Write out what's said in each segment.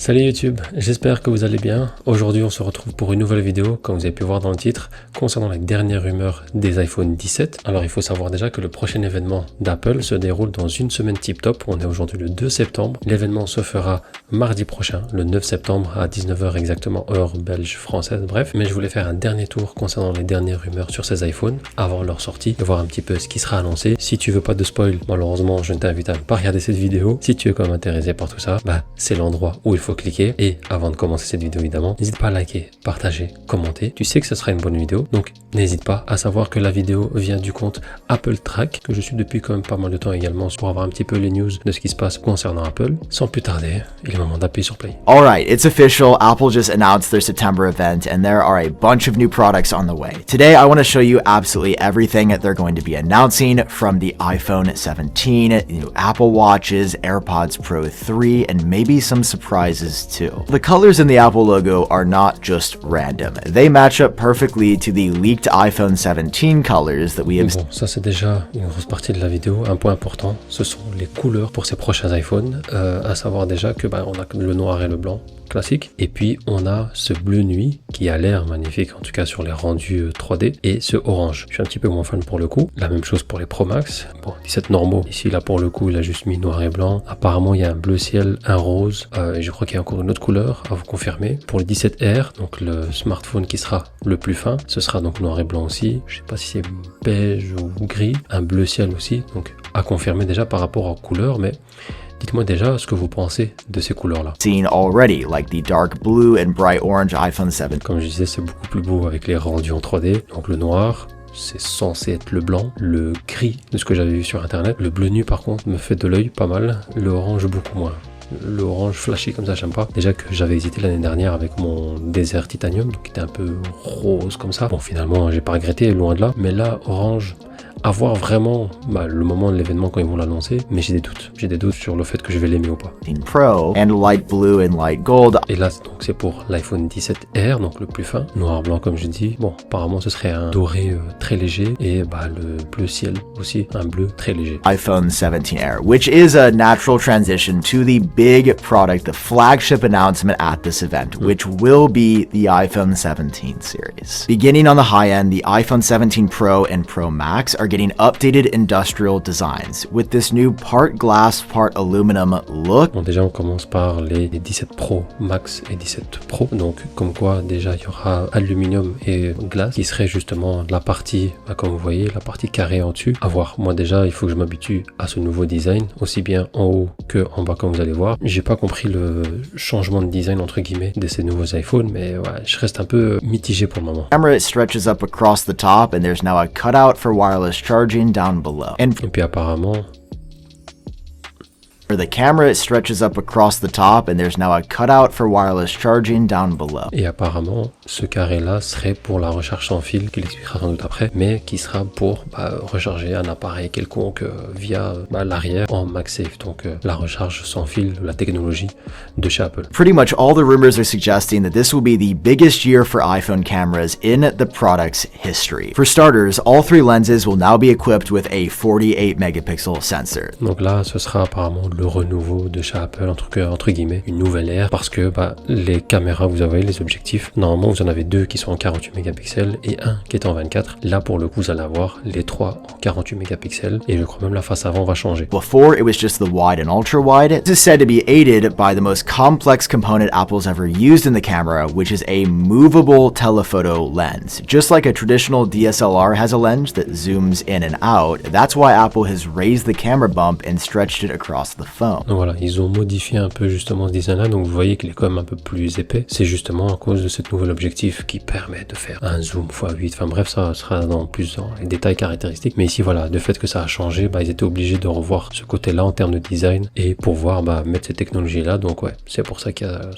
Salut YouTube, j'espère que vous allez bien. Aujourd'hui on se retrouve pour une nouvelle vidéo, comme vous avez pu voir dans le titre, concernant les dernières rumeurs des iPhone 17. Alors il faut savoir déjà que le prochain événement d'Apple se déroule dans une semaine tip top. On est aujourd'hui le 2 septembre. L'événement se fera mardi prochain, le 9 septembre à 19h exactement, heure belge, française, bref. Mais je voulais faire un dernier tour concernant les dernières rumeurs sur ces iPhones avant leur sortie, et voir un petit peu ce qui sera annoncé. Si tu veux pas de spoil, malheureusement je t'invite à ne pas regarder cette vidéo. Si tu es quand même intéressé par tout ça, c'est l'endroit où il faut cliquer. Et avant de commencer cette vidéo évidemment, n'hésite pas à liker, partager, commenter. Tu sais que ce sera une bonne vidéo, donc n'hésite pas à savoir que la vidéo vient du compte Apple Track, que je suis depuis quand même pas mal de temps également, pour avoir un petit peu les news de ce qui se passe concernant Apple. Sans plus tarder, il est moment d'appuyer sur play. Alright, it's official. Apple just announced their September event and there are a bunch of new products on the way. Today I want to show you absolutely everything they're going to be announcing, from the iPhone 17, new Apple Watches, AirPods Pro 3, and maybe some surprises too. The colors in the Apple logo are not just random. They match up perfectly to the leaked iPhone 17 colors that we have. Bon, ça c'est déjà une grosse partie de la vidéo. Un point important, ce sont les couleurs pour ces prochains iPhones. À savoir déjà que on a le noir et le blanc classique, et puis on a ce bleu nuit qui a l'air magnifique, en tout cas sur les rendus 3D, et ce orange. Je suis un petit peu moins fan pour le coup. La même chose pour les Pro Max. Bon, 17 normaux, ici là pour le coup il a juste mis noir et blanc. Apparemment il y a un bleu ciel, un rose, et je crois qu'il y a encore une autre couleur à vous confirmer. Pour le 17R, donc le smartphone qui sera le plus fin, ce sera donc noir et blanc aussi. Je sais pas si c'est beige ou gris. Un bleu ciel aussi, donc à confirmer déjà par rapport aux couleurs, mais dites-moi déjà ce que vous pensez de ces couleurs-là. Seen already, like the dark blue and bright orange iPhone 7. Comme je disais, c'est beaucoup plus beau avec les rendus en 3D. Donc le noir, c'est censé être le blanc. Le gris, de ce que j'avais vu sur internet. Le bleu nu par contre me fait de l'œil pas mal. Le orange beaucoup moins. L'orange flashy comme ça, j'aime pas. Déjà que j'avais hésité l'année dernière avec mon désert titanium, donc qui était un peu rose comme ça. Bon, finalement, j'ai pas regretté, loin de là. Mais là, orange, à voir vraiment le moment de l'événement quand ils vont l'annoncer, mais j'ai des doutes. J'ai des doutes sur le fait que je vais l'aimer ou pas. Pro and light blue and light gold. Et là, donc c'est pour l'iPhone 17R, donc le plus fin. Noir blanc comme je dis. Bon, apparemment ce serait un doré très léger, et le bleu ciel aussi, un bleu très léger. iPhone 17R, which is a natural transition to the big product, the flagship announcement at this event, which will be the iPhone 17 series. Beginning on the high end, the iPhone 17 Pro and Pro Max are getting updated industrial designs with this new part glass, part aluminum look. Bon, déjà on commence par les 17 Pro Max et 17 Pro, donc comme quoi déjà il y aura aluminium et glace qui serait justement la partie, comme vous voyez, la partie carrée en dessus. À voir, moi déjà il faut que je m'habitue à ce nouveau design, aussi bien en haut que en bas, comme vous allez voir. J'ai pas compris le changement de design entre guillemets de ces nouveaux iPhones, mais ouais, je reste un peu mitigé pour le moment. Camera stretches up across the top and there's now a cutout for wireless charging down below. Et puis apparemment, the camera stretches up across the top and there's now a cutout for wireless charging down below. Et apparemment, ce carré-là serait pour la recharge sans fil, qu'il expliquera sans doute après, mais qui sera pour recharger un appareil quelconque via l'arrière en MagSafe, donc la recharge sans fil, la technologie de chez Apple. Pretty much all the rumors are suggesting that this will be the biggest year for iPhone cameras in the product's history. For starters, all three lenses will now be equipped with a 48 megapixel sensor. Donc là, ce sera apparemment le renouveau de chez Apple, entre guillemets, une nouvelle ère, parce que les caméras, vous avez les objectifs, normalement vous en avez deux qui sont en 48 mégapixels et un qui est en 24. Là pour le coup vous allez avoir les trois en 48 mégapixels, et je crois même la face avant va changer. Before it was just the wide and ultra wide. This is said to be aided by the most complex component Apple's ever used in the camera, which is a movable telephoto lens. Just like a traditional DSLR has a lens that zooms in and out, that's why Apple has raised the camera bump and stretched it across the phone. Donc voilà, ils ont modifié un peu justement ce design là, donc vous voyez qu'il est quand même un peu plus épais. C'est justement à cause de cet nouvel objectif qui permet de faire un zoom x8, enfin bref, ça sera plus dans les détails caractéristiques, mais ici voilà, le fait que ça a changé, ils étaient obligés de revoir ce côté là en termes de design et pouvoir mettre cette technologie là, donc ouais, c'est pour ça qu'il y a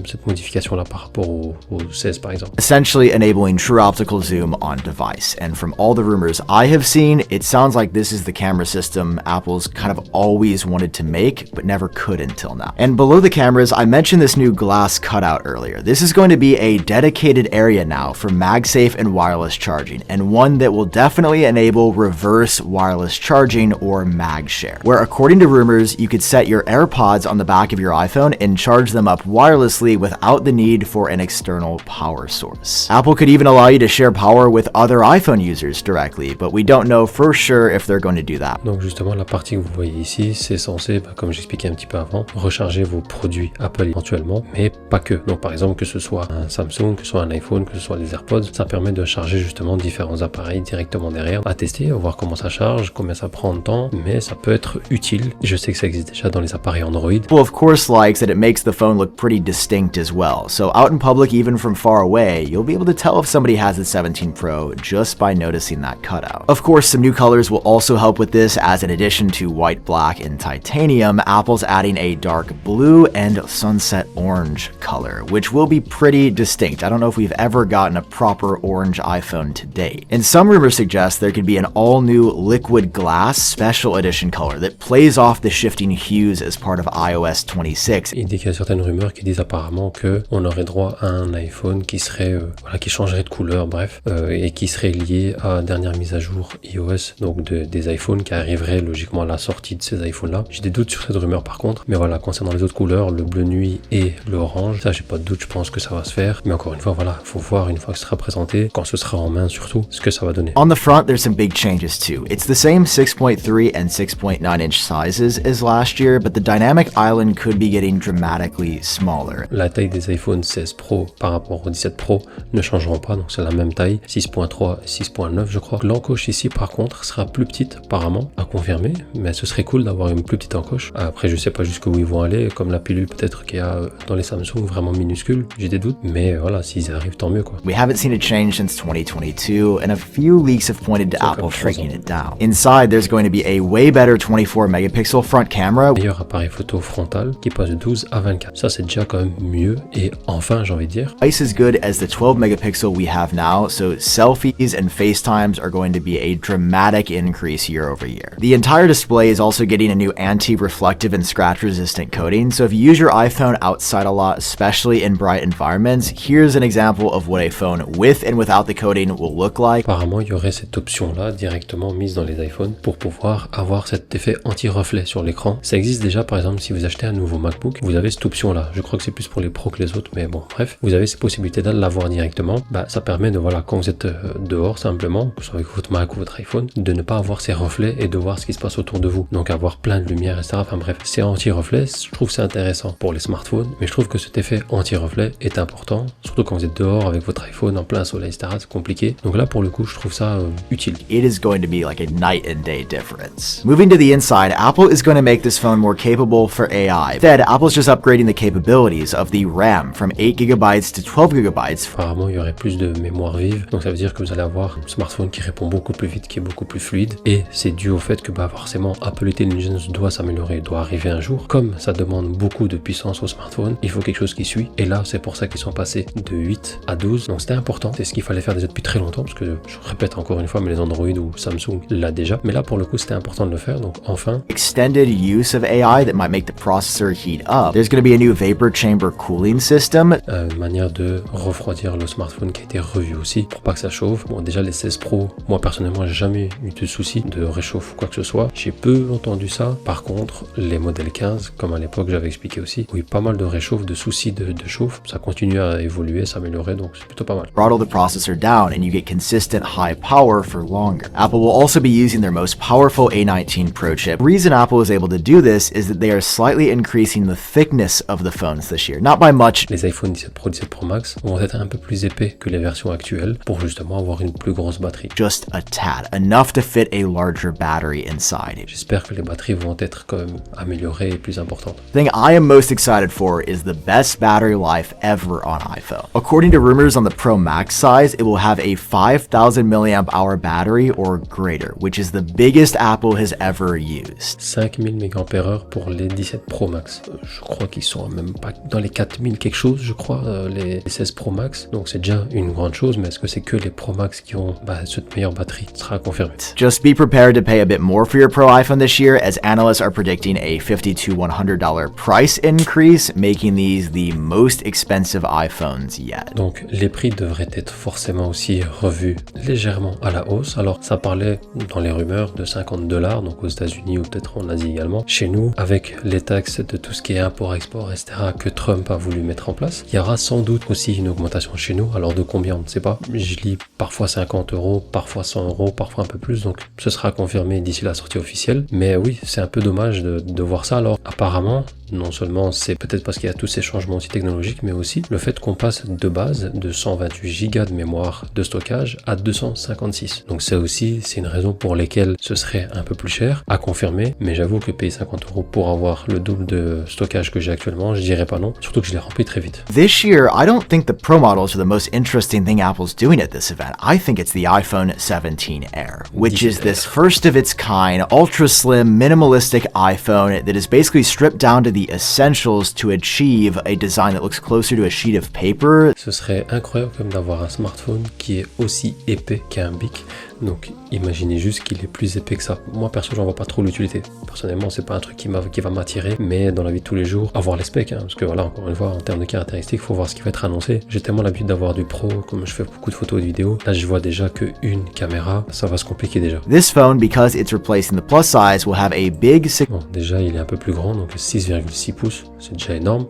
cette modification là par rapport au 16 par exemple. Essentially enabling true optical zoom on device, and from all the rumors I have seen, it sounds like this is the camera system Apple's kind of always wanted to make, but never could until now. And below the cameras, I mentioned this new glass cutout earlier. This is going to be a dedicated area now for MagSafe and wireless charging, and one that will definitely enable reverse wireless charging or MagShare, where according to rumors, you could set your AirPods on the back of your iPhone and charge them up wirelessly without the need for an external power source. Apple could even allow you to share power with other iPhone users directly, but we don't know for sure if they're going to do that. Donc justement, la partie que vous voyez ici, c'est censé, comme j'expliquais un petit peu avant, recharger vos produits Apple éventuellement, mais pas que. Donc par exemple, que ce soit un Samsung, que ce soit un iPhone, que ce soit les AirPods, ça permet de charger justement différents appareils directement derrière, à tester, à voir comment ça charge, combien ça prend de temps, mais ça peut être utile. Je sais que ça existe déjà dans les appareils Android. Apple of course likes that it makes the phone look pretty distinct as well, so out in public, even from far away, you'll be able to tell if somebody has the 17 Pro just by noticing that cutout. Of course, some new colors will also help with this, as in addition to white, black, and titanium, Apple's adding a dark blue and sunset orange color, which will be pretty distinct. I don't know if we've ever gotten a proper orange iPhone to date. And some rumors suggest there could be an all-new liquid glass special edition color that plays off the shifting hues as part of iOS 26. Il dit qu'il y a certaines rumeurs qui disent apparemment que on aurait droit à un iPhone qui serait, qui changerait de couleur, bref, et qui serait lié à la dernière mise à jour iOS, donc des iPhones qui arriveraient logiquement à la sortie de ces iPhones-là. J'ai des doutes sur cette rumeur par contre, mais voilà, concernant les autres couleurs, le bleu nuit et l'orange, ça j'ai pas de doute, je pense que ça va se faire. Mais encore une fois, voilà, faut voir une fois que ce sera présenté, quand ce sera en main surtout, ce que ça va donner. On the front, there's some big changes too. It's the same 6.3 and 6.9 inch sizes as last year, but the dynamic island could be getting dramatically smaller. La taille des iPhone 16 Pro par rapport au 17 Pro ne changeront pas, donc c'est la même taille, 6.3 et 6.9 je crois. L'encoche ici par contre sera plus petite apparemment, à confirmer, mais ce serait cool d'avoir une plus petite encoche. Après je sais pas jusqu'où ils vont aller, comme la pilule peut-être qu'il y a dans les Samsung vraiment minuscule, j'ai des doutes, mais voilà, s'ils arrivent tant mieux quoi. We haven't seen a change since 2022, and a few leaks have pointed to Apple shrinking it down. Inside, there's going to be a way better 24 megapixel front camera. Meilleur appareil photo frontal qui passe de 12 à 24. Ça c'est déjà quand même mieux, et enfin j'ai envie de dire, Twice as good as the 12 megapixel we have now, so selfies and FaceTimes are going to be a dramatic increase year over year. The entire display is also getting a new anti-reflective and scratch-resistant coating, so if you use your iPhone outside a lot, especially in bright environments, here's an example of what a phone with and without the coating will look like. Apparemment il y aurait cette option là directement mise dans les iPhones pour pouvoir avoir cet effet anti-reflet sur l'écran. Ça existe déjà, par exemple si vous achetez un nouveau MacBook, vous avez cette option là. Je crois que c'est plus pour les pros que les autres, mais bon bref, vous avez cette possibilité de l'avoir directement. Bah ça permet de, voilà, quand vous êtes dehors simplement, que ce soit avec votre Mac ou votre iPhone, de ne pas avoir ces reflets et de voir ce qui se passe autour de vous, donc avoir plein de lumière, etc. Enfin bref, c'est anti-reflet, je trouve que c'est intéressant pour les smartphones, mais je trouve que cet effet anti-reflet est important, surtout quand vous êtes dehors avec votre iPhone en plein soleil, etc. C'est compliqué, donc là pour le coup je trouve ça utile. It is going to be like a night and day difference. Moving to the inside, Apple is going to make this phone more capable for AI. Instead, Apple's just upgrading the capabilities of the RAM from 8GB to 12GB. Apparemment il y aurait plus de mémoire vive, donc ça veut dire que vous allez avoir un smartphone qui répond beaucoup plus vite, qui est beaucoup plus fluide, et c'est dû au fait que bah forcément Apple Intelligence doit s'améliorer, doit arriver un jour. Comme ça demande beaucoup de puissance au smartphone, il faut quelque chose qui suit, et là c'est pour ça qu'ils sont passés de 8 à 12, donc c'était important, c'est ce qu'il fallait faire déjà depuis très longtemps, parce que je répète encore une fois, mais les Android ou Samsung l'a déjà, mais là pour le coup c'était important de le faire, donc enfin. Extended use of AI that might make the processor heat up. There's going to be a new vapor chamber cooling system. Une manière de refroidir le smartphone qui a été revu aussi, pour pas que ça chauffe. Bon déjà les 16 Pro, moi personnellement j'ai jamais eu de souci de réchauffe ou quoi que ce soit, j'ai peu entendu ça. Par contre les modèles 15, comme à l'époque j'avais expliqué aussi, oui pas mal de réchauffe, de soucis de chauffe, ça continue à évoluer, s'améliorer, donc c'est plutôt pas mal. Throttle the processor down and you get consistent high power for longer. Apple will also be using their most powerful A19 Pro chip. The reason Apple is able to do this is that they are slightly increasing the thickness of the phones this year, not by much. Les iPhone 17 Pro, 17 Pro Max vont être un peu plus épais que les versions actuelles pour justement avoir une plus grosse batterie. Just a tad, enough to fit a larger battery inside. J'espère que les batteries vont être quand même améliorées et plus importantes. The thing I am most excited for is the best battery life ever on iPhone. According to rumors on the Pro Max size, it will have a 5,000 mAh battery or greater, which is the biggest Apple has ever used. 5000 mAh pour les 17 Pro Max. Je crois qu'ils sont même pas dans les 4000 quelque chose, je crois, les 16 Pro Max. Donc c'est déjà une grande chose, mais est-ce que c'est que les Pro Max qui ont cette meilleure batterie? Ce sera confirmé. Just be prepared to pay a bit more for your Pro iPhone this year, as analysts are predicting a $50 to $100 price increase, making these the most expensive iPhones yet. Donc les prix devraient être forcément aussi revus légèrement à la hausse. Alors ça parlait dans les rumeurs de $50, donc aux États-Unis ou peut-être en Asie également. Chez nous, avec les taxes de tout ce qui est import-export, etc., que Trump a voulu mettre en place, il y aura sans doute aussi une augmentation chez nous. Alors de combien, on ne sait pas. Je lis parfois 50 €, parfois 100 €, parfois un peu plus, donc ce sera confirmé d'ici la sortie officielle. Mais oui, c'est un peu dommage de voir ça. Alors apparemment, non seulement c'est peut-être parce qu'il y a tous ces changements aussi technologiques, mais aussi le fait qu'on passe de base de 128 Go de mémoire de stockage à 256. Donc ça aussi, c'est une raison pour laquelle ce serait un peu plus cher à confirmer, mais j'avoue que payer 50 € pour avoir le double de stockage que j'ai actuellement, je dirais pas non, surtout que je l'ai rempli très vite. This year, I don't think the Pro models are the most interesting thing Apple's doing at this event. I think it's the iPhone 17 Air, which is this first of its kind, ultra slim, minimalistic iPhone that is basically stripped down to the essentials to achieve a design that looks closer to a sheet of paper. Ce serait incroyable comme d'avoir un smartphone qui est aussi épais qu'un bic. Donc imaginez juste qu'il est plus épais que ça. Moi perso, j'en vois pas trop l'utilité. Personnellement, c'est pas un truc qui va m'attirer, mais dans la vie de tous les jours, avoir les specs, parce que voilà, encore une fois, en termes de caractéristiques, faut voir ce qui va être annoncé. J'ai tellement l'habitude d'avoir du pro, comme je fais beaucoup de photos et de vidéos. Là, je vois déjà que une caméra, ça va se compliquer déjà. This phone, because it's replacing the plus size, will have a big... Bon, déjà, il est un peu plus grand, donc 6,6 pouces, c'est déjà énorme.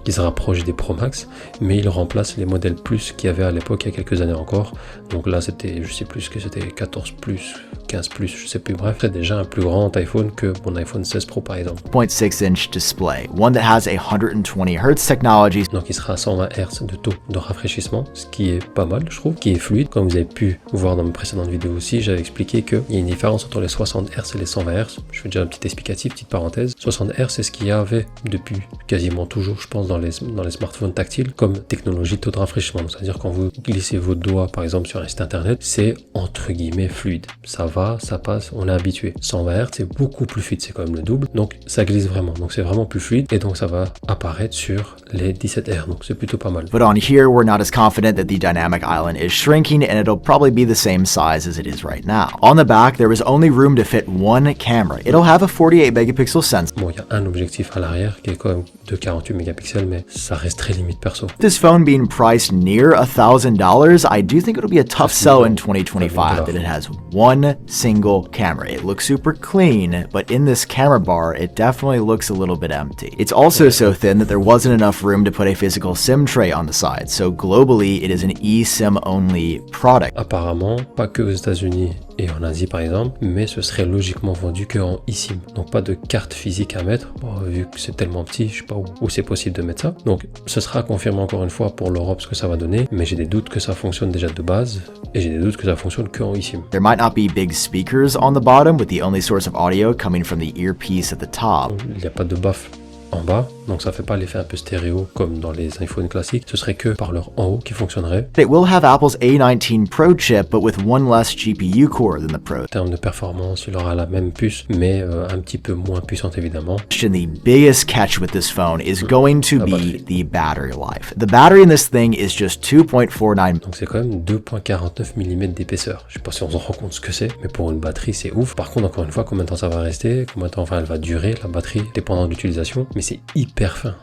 Il se rapproche des Pro Max, mais il remplace les modèles Plus qu'il y avait à l'époque, il y a quelques années encore. Donc là, c'était, je sais plus ce que c'était, 14 Plus, 15 Plus, je sais plus. Bref, c'est déjà un plus grand iPhone que mon iPhone 16 Pro par exemple. 0.6-inch display, one that has a 120 Hz technology. Donc il sera à 120 Hz de taux de rafraîchissement, ce qui est pas mal, je trouve, qui est fluide. Comme vous avez pu voir dans mes précédentes vidéos aussi, j'avais expliqué qu'il y a une différence entre les 60 Hz et les 120 Hz. Je fais déjà un petit explicatif, petite parenthèse. 60 Hz, c'est ce qu'il y avait depuis quasiment toujours, je pense, dans les smartphones tactiles, comme technologie de taux de rafraîchissement. C'est-à-dire quand vous glissez vos doigts, par exemple, sur un site internet, c'est entre guillemets fluide. Ça va, ça passe, on est habitué. 120 Hz, c'est beaucoup plus fluide, c'est quand même le double. Donc ça glisse vraiment, donc c'est vraiment plus fluide et donc ça va apparaître sur les 17R, donc c'est plutôt pas mal. But on here, we're not as confident that the dynamic island is shrinking and it'll probably be the same size as it is right now. On the back, there was only room to fit one camera. It'll have a 48 megapixel sensor. Bon, il y a un objectif à l'arrière qui est quand même de 48 mégapixels, mais ça reste très limite perso. This phone being priced near $1,000, I do think it'll be a tough sell in 2025 that it has one single camera. It looks super clean, but in this camera bar, it definitely looks a little bit empty. It's also so thin that there wasn't enough room to put a physical SIM tray on the side, so globally, it is an eSIM only product. Apparemment, pas que aux États-Unis et en Asie par exemple, mais ce serait logiquement vendu qu'en eSIM, donc pas de carte physique à mettre. Bon, vu que c'est tellement petit, je sais pas où c'est possible de mettre ça. Donc ce sera confirmé encore une fois pour l'Europe ce que ça va donner, mais j'ai des doutes que ça fonctionne déjà de base et j'ai des doutes que ça fonctionne qu'en eSIM. There might not be big speakers on the bottom, with the only source of audio coming from the earpiece at the top. Il n'y a pas de baffle en bas, donc ça fait pas l'effet un peu stéréo comme dans les iPhones classiques, ce serait que parleur en haut qui fonctionnerait. It will have Apple's A19 Pro chip, but with one less GPU core than the Pro. En termes de performance, il aura la même puce, mais un petit peu moins puissante évidemment. The biggest catch with this phone is going to be the battery life. The battery in this thing is just 2.49. Donc c'est quand même 2.49 mm d'épaisseur. Je sais pas si on se rend compte ce que c'est, mais pour une batterie c'est ouf. Par contre, encore une fois, combien de temps ça va rester, combien de temps elle va durer la batterie, dépendant de l'utilisation, mais c'est hyper fin.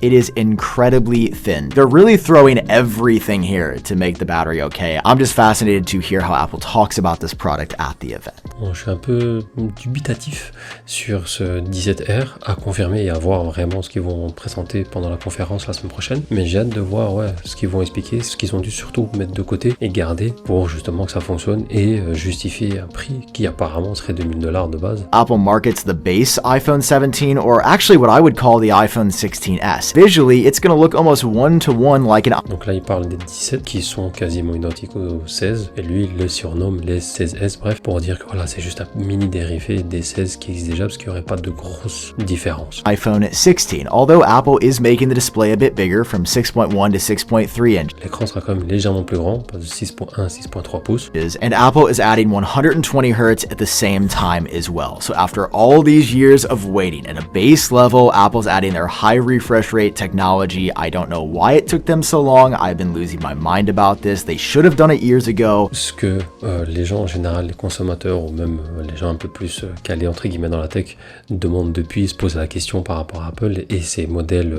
It is incredibly thin. They're really throwing everything here to make the battery okay. I'm just fascinated to hear how Apple talks about this product at the event. Bon, je suis un peu dubitatif sur ce 17R, à confirmer et à voir vraiment ce qu'ils vont présenter pendant la conférence la semaine prochaine. Mais j'ai hâte de voir ce qu'ils vont expliquer, ce qu'ils ont dû surtout mettre de côté et garder pour justement que ça fonctionne et justifier un prix qui apparemment serait $2000 de base. Apple markets the base iPhone 17, or actually what I would call the iPhone 16s. Visually, it's going to look almost one-to-one like an... Donc là, il parle des 17 qui sont quasiment identiques aux 16 et lui, il le surnomme les 16S, bref, pour dire que voilà, c'est juste un mini dérivé des 16 qui existent déjà parce qu'il n'y aurait pas de grosse différence. iPhone 16, although Apple is making the display a bit bigger from 6.1 to 6.3 inches. L'écran sera quand même légèrement plus grand, pas de 6.1 à 6.3 pouces. And Apple is adding 120 Hz at the same time as well. So after all these years of waiting, at a base level, Apple's adding their high refresh rate technology. I don't know why it took them so long. I've been losing my mind about this. They should have done it years ago. Ce que les gens en général, les consommateurs ou même les gens un peu plus calés entre guillemets dans la tech demandent depuis, se posent la question par rapport à Apple et ses modèles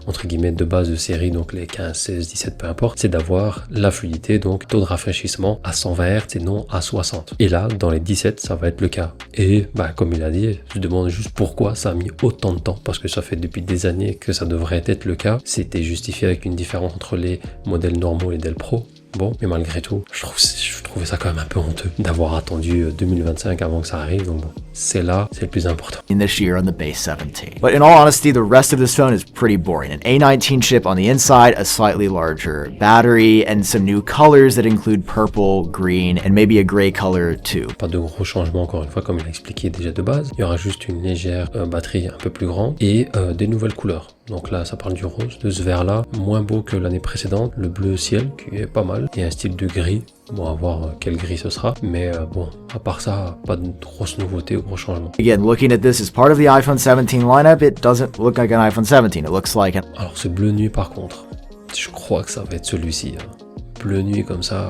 entre guillemets de base de série, donc les 15, 16, 17, peu importe, c'est d'avoir la fluidité, donc taux de rafraîchissement à 120 Hz et non à 60. Et là, dans les 17, ça va être le cas. Et comme il a dit, je demande juste pourquoi ça a mis autant de temps, parce que ça fait depuis des années que ça devrait être le cas. C'était justifié avec une différence entre les modèles normaux et les modèles Pro. Bon, mais malgré tout, je trouvais ça quand même un peu honteux d'avoir attendu 2025 avant que ça arrive. Donc bon, c'est là, c'est le plus important. In this year on the base 17. But in all honesty, the rest of this phone is pretty boring. An A19 chip on the inside, a slightly larger battery, and some new colors that include purple, green, and maybe a gray color too. Pas de gros changements encore une fois, comme il a expliqué déjà de base. Il y aura juste une légère batterie un peu plus grande et des nouvelles couleurs. Donc là, ça parle du rose, de ce vert-là, moins beau que l'année précédente, le bleu ciel qui est pas mal, et un style de gris. Bon, à voir quel gris ce sera, mais bon, à part ça, pas de grosses nouveautés ou gros changements. Again, looking at this as part of the iPhone 17 lineup, it doesn't look like an iPhone 17. It looks like an... Alors ce bleu nuit par contre, je crois que ça va être celui-ci. Bleu nuit comme ça,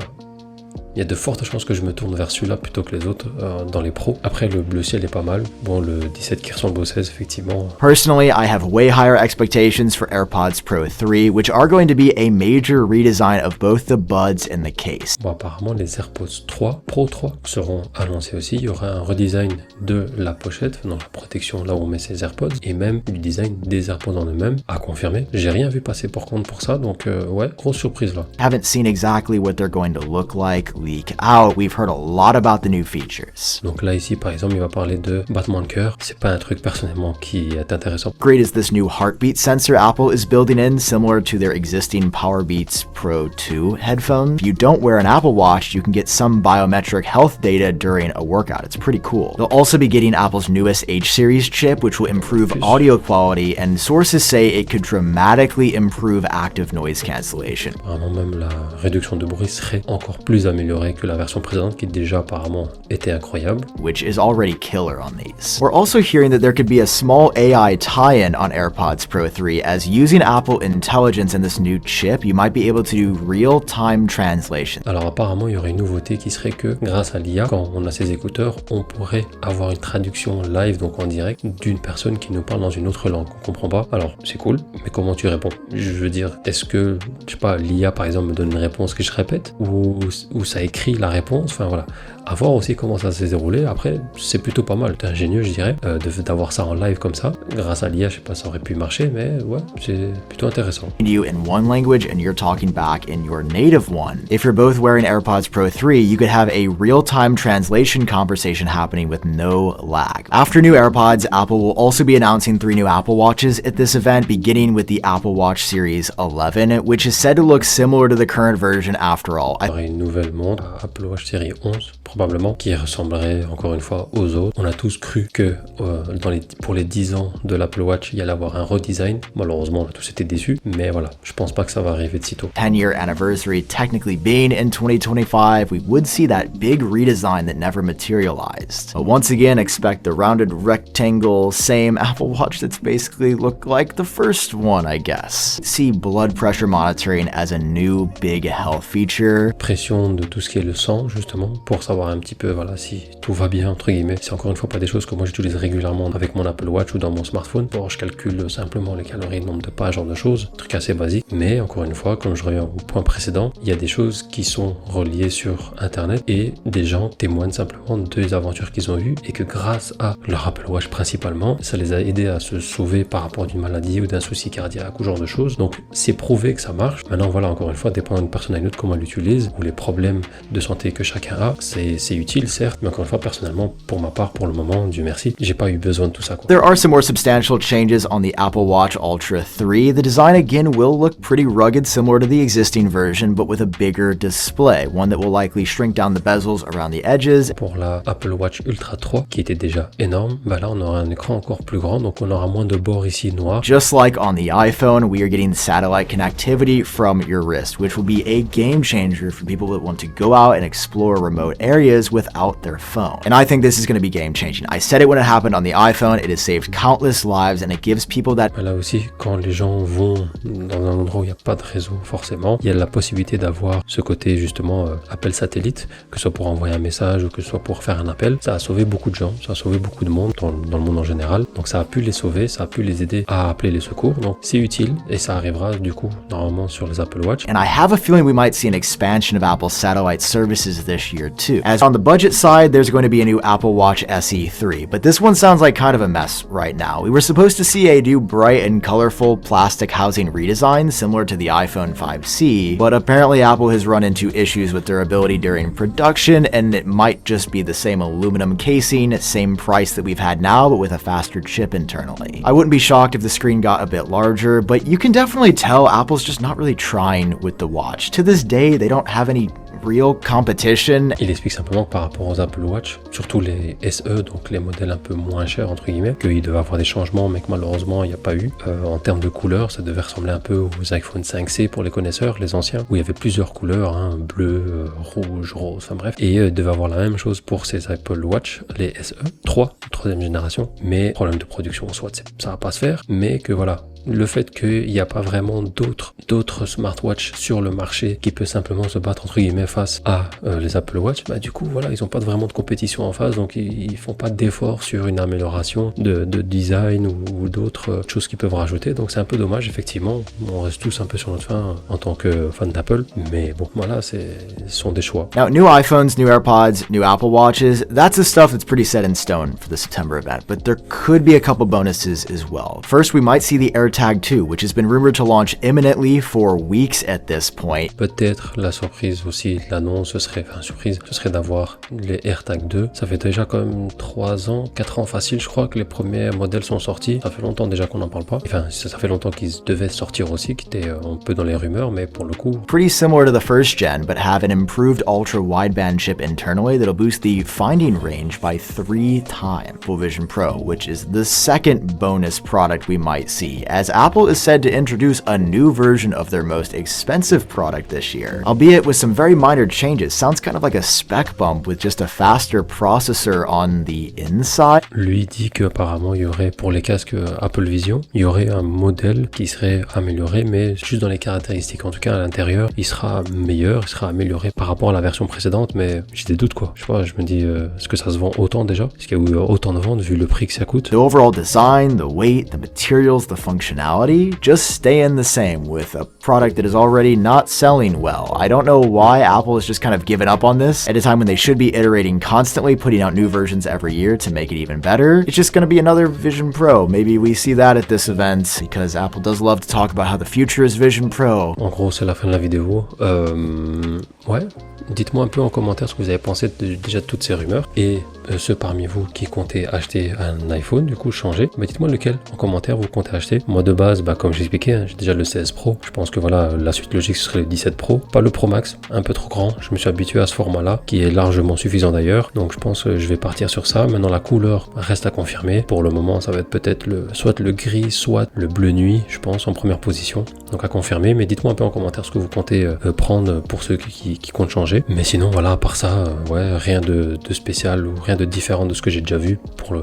il y a de fortes chances que je me tourne vers celui-là plutôt que les autres dans les pros. Après, le bleu ciel est pas mal. Bon, le 17 qui ressemble au 16, effectivement. Personally, I have way higher expectations for AirPods Pro 3, which are going to be a major redesign of both the buds and the case. Bon, apparemment, les AirPods 3, Pro 3 seront annoncés aussi. Il y aura un redesign de la pochette, donc la protection là où on met ses AirPods, et même du design des AirPods en eux-mêmes, à confirmer. J'ai rien vu passer pour compte pour ça, donc ouais, grosse surprise là. Haven't seen exactly what they're going to look like leak out. We've heard a lot about the new features. Donc là ici par exemple il va parler de battement de cœur. C'est pas un truc personnellement qui est intéressant. Great is this new heartbeat sensor Apple is building in, similar to their existing Powerbeats Pro 2 headphones. If you don't wear an Apple Watch, you can get some biometric health data during a workout. It's pretty cool. They'll also be getting Apple's newest H series chip, which will improve audio quality, and sources say it could dramatically improve active noise cancellation. Apparemment même la réduction de bruit serait encore plus améliorée que la version précédente qui déjà apparemment était incroyable. Which is already killer on these. We're also hearing that there could be a small AI tie-in on AirPods Pro 3, as using Apple Intelligence in this new chip, you might be able to do real-time translation. Alors apparemment il y aurait une nouveauté qui serait que grâce à l'IA, quand on a ses écouteurs, on pourrait avoir une traduction live, donc en direct, d'une personne qui nous parle dans une autre langue qu'on comprend pas. Alors c'est cool, mais comment tu réponds? Je veux dire, est-ce que, je sais pas, l'IA par exemple me donne une réponse que je répète, ou ça écrit la réponse, enfin voilà. À voir aussi comment ça s'est déroulé. Après, c'est plutôt pas mal. C'est ingénieux, je dirais, d'avoir ça en live comme ça. Grâce à l'IA, je sais pas, ça aurait pu marcher, mais ouais, c'est plutôt intéressant. You in one language and you're talking back in your native one. If you're both wearing AirPods Pro 3, you could have a real-time translation conversation happening with no lag. After new AirPods, Apple will also be announcing 3 new Apple Watches at this event, beginning with the Apple Watch Series 11, which is said to look similar to the current version after all. Il y aurait une nouvelle montre, Apple Watch Series 11, probablement, qui ressemblerait encore une fois aux autres. On a tous cru que pour les 10 ans de l'Apple Watch, il y allait avoir un redesign. Malheureusement, on a tous été déçus, mais voilà, je pense pas que ça va arriver de sitôt. 10-year anniversary technically being in 2025, we would see that big redesign that never materialized. But once again, expect the rounded rectangle, same Apple Watch that's basically look like the first one, I guess. See blood pressure monitoring as a new big health feature. Pression de tout ce qui est le sang, justement, pour savoir un petit peu, voilà, si tout va bien, entre guillemets. C'est encore une fois pas des choses que moi j'utilise régulièrement avec mon Apple Watch ou dans mon smartphone. Bon, je calcule simplement les calories, le nombre de pas, genre de choses, truc assez basique. Mais encore une fois, comme je reviens au point précédent, il y a des choses qui sont reliées sur Internet et des gens témoignent simplement des aventures qu'ils ont eues et que grâce à leur Apple Watch principalement, ça les a aidés à se sauver par rapport d'une maladie ou d'un souci cardiaque ou genre de choses. Donc c'est prouvé que ça marche. Maintenant voilà, encore une fois, dépendant d'une personne à une autre comment elle l'utilise ou les problèmes de santé que chacun a, c'est utile certes, mais encore une fois personnellement, pour ma part, pour le moment, Dieu merci, j'ai pas eu besoin de tout ça, quoi. There are some more substantial changes on the Apple Watch Ultra 3. The design again will look pretty rugged, similar to the existing version, but with a bigger display, one that will likely shrink down the bezels around the edges. Pour la Apple Watch Ultra 3, qui était déjà énorme, bah là on aura un écran encore plus grand, donc on aura moins de bords ici noirs. Just like on the iPhone, we are getting satellite connectivity from your wrist, which will be a game changer for people that want to go out and explore remote areas without their phone. And I think this is going to be game-changing. I said it when it happened on the iPhone, it has saved countless lives and it gives people that... Là aussi, quand les gens vont dans un endroit où il n'y a pas de réseau forcément, il y a la possibilité d'avoir ce côté justement appel satellite, que ce soit pour envoyer un message ou que ce soit pour faire un appel. Ça a sauvé beaucoup de gens, ça a sauvé beaucoup de monde dans le monde en général. Donc ça a pu les sauver, ça a pu les aider à appeler les secours. Donc c'est utile et ça arrivera du coup normalement sur les Apple Watch. And I have a feeling we might see an expansion of Apple's satellite services this year too. As on the budget side, there's going to be a new Apple Watch SE 3, but this one sounds like kind of a mess right now. We were supposed to see a new bright and colorful plastic housing redesign similar to the iPhone 5C, but apparently Apple has run into issues with durability during production, and it might just be the same aluminum casing, same price that we've had now, but with a faster chip internally. I wouldn't be shocked if the screen got a bit larger, but you can definitely tell Apple's just not really trying with the watch. To this day, they don't have any real competition. Il explique simplement que par rapport aux Apple Watch, surtout les SE, donc les modèles un peu moins chers entre guillemets, qu'il devait avoir des changements mais que malheureusement il n'y a pas eu. En termes de couleurs, ça devait ressembler un peu aux iPhone 5C pour les connaisseurs, les anciens, où il y avait plusieurs couleurs, hein, bleu, rouge, rose, enfin bref. Et il devait avoir la même chose pour ces Apple Watch, les SE 3, troisième génération, mais problème de production, soit ça va pas se faire, mais que voilà. Le fait qu'il n'y a pas vraiment d'autres smartwatches sur le marché qui peut simplement se battre entre guillemets face à les Apple Watch, bah du coup voilà, ils n'ont pas vraiment de compétition en face, donc ils font pas d'efforts sur une amélioration de design ou d'autres choses qu'ils peuvent rajouter, donc c'est un peu dommage effectivement. On reste tous un peu sur notre faim en tant que fan d'Apple, mais bon voilà, ce sont des choix. Now, new iPhones, new AirPods, new Apple Watches, that's the stuff that's pretty set in stone for the September event, but there could be a couple bonuses as well. First, we might see the AirTag 2, which has been rumored to launch imminently for weeks at this point. Peut-être la surprise aussi, l'annonce, ce serait d'avoir les AirTag 2. Ça fait déjà quand même 3 ans, 4 ans facile, je crois que les premiers modèles sont sortis. Ça fait longtemps déjà qu'on n'en parle pas. Enfin, ça fait longtemps qu'ils devaient sortir aussi, qui étaient un peu dans les rumeurs, mais pour le coup... Pretty similar to the first gen, but have an improved ultra-wideband chip internally that'll boost the finding range by 3 times. Full Vision Pro, which is the second bonus product we might see, as Apple is said to introduce a new version of their most expensive product this year, albeit with some very minor changes. Sounds kind of like a spec bump with just a faster processor on the inside. Lui dit qu'apparemment il y aurait pour les casques Apple Vision, il y aurait un modèle qui serait amélioré, mais juste dans les caractéristiques. En tout cas à l'intérieur, il sera meilleur, il sera amélioré par rapport à la version précédente, mais j'ai des doutes quoi. Je sais pas, je me dis, est-ce que ça se vend autant déjà? Est-ce qu'il y a eu autant de ventes vu le prix que ça coûte? The overall design, the weight, the materials, the functionality, just staying the same with a product that is already not selling well. I don't know why Apple has just kind of given up on this at a time when they should be iterating constantly, putting out new versions every year to make it even better. It's just going to be another Vision Pro. Maybe we see that at this event because Apple does love to talk about how the future is Vision Pro. En gros, c'est la fin de la vidéo. Ouais. Dites-moi un peu en commentaire ce que vous avez pensé déjà de toutes ces rumeurs et ceux parmi vous qui comptez acheter un iPhone, du coup changer, bah dites-moi lequel en commentaire vous comptez acheter. Moi de base, bah comme j'expliquais, hein, j'ai déjà le 16 Pro, je pense que voilà, la suite logique ce serait le 17 Pro, pas le Pro Max, un peu trop grand, je me suis habitué à ce format là, qui est largement suffisant d'ailleurs, donc je pense que je vais partir sur ça. Maintenant la couleur reste à confirmer, pour le moment ça va être peut-être soit le gris, soit le bleu nuit, je pense en première position, donc à confirmer, mais dites-moi un peu en commentaire ce que vous comptez prendre pour ceux qui comptent changer. Mais sinon voilà, à part ça, ouais, rien de spécial ou rien de différent de ce que j'ai déjà vu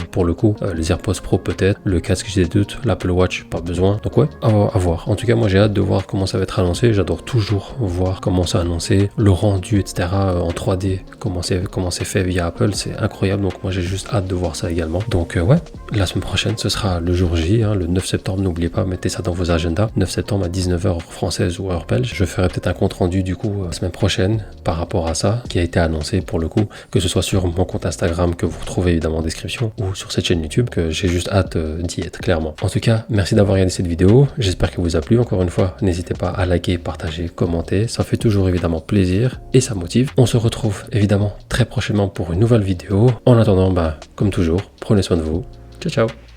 pour le coup. Les AirPods Pro peut-être, le casque j'ai des doutes, l'Apple Watch pas besoin, donc ouais, à voir. En tout cas moi j'ai hâte de voir comment ça va être annoncé, j'adore toujours voir comment c'est annoncé, le rendu etc. En 3D, comment c'est fait via Apple, c'est incroyable, donc moi j'ai juste hâte de voir ça également. Donc ouais, la semaine prochaine ce sera le jour J, hein, le 9 septembre, n'oubliez pas, mettez ça dans vos agendas, 9 septembre à 19h heure française ou heure belge. Je ferai peut-être un compte rendu du coup la semaine prochaine par rapport à ça, qui a été annoncé pour le coup, que ce soit sur mon compte Instagram que vous retrouvez évidemment en description ou sur cette chaîne YouTube, que j'ai juste hâte d'y être clairement. En tout cas, merci d'avoir regardé cette vidéo, j'espère qu'elle vous a plu. Encore une fois, n'hésitez pas à liker, partager, commenter, ça fait toujours évidemment plaisir et ça motive. On se retrouve évidemment très prochainement pour une nouvelle vidéo. En attendant, bah, comme toujours, prenez soin de vous. Ciao ciao.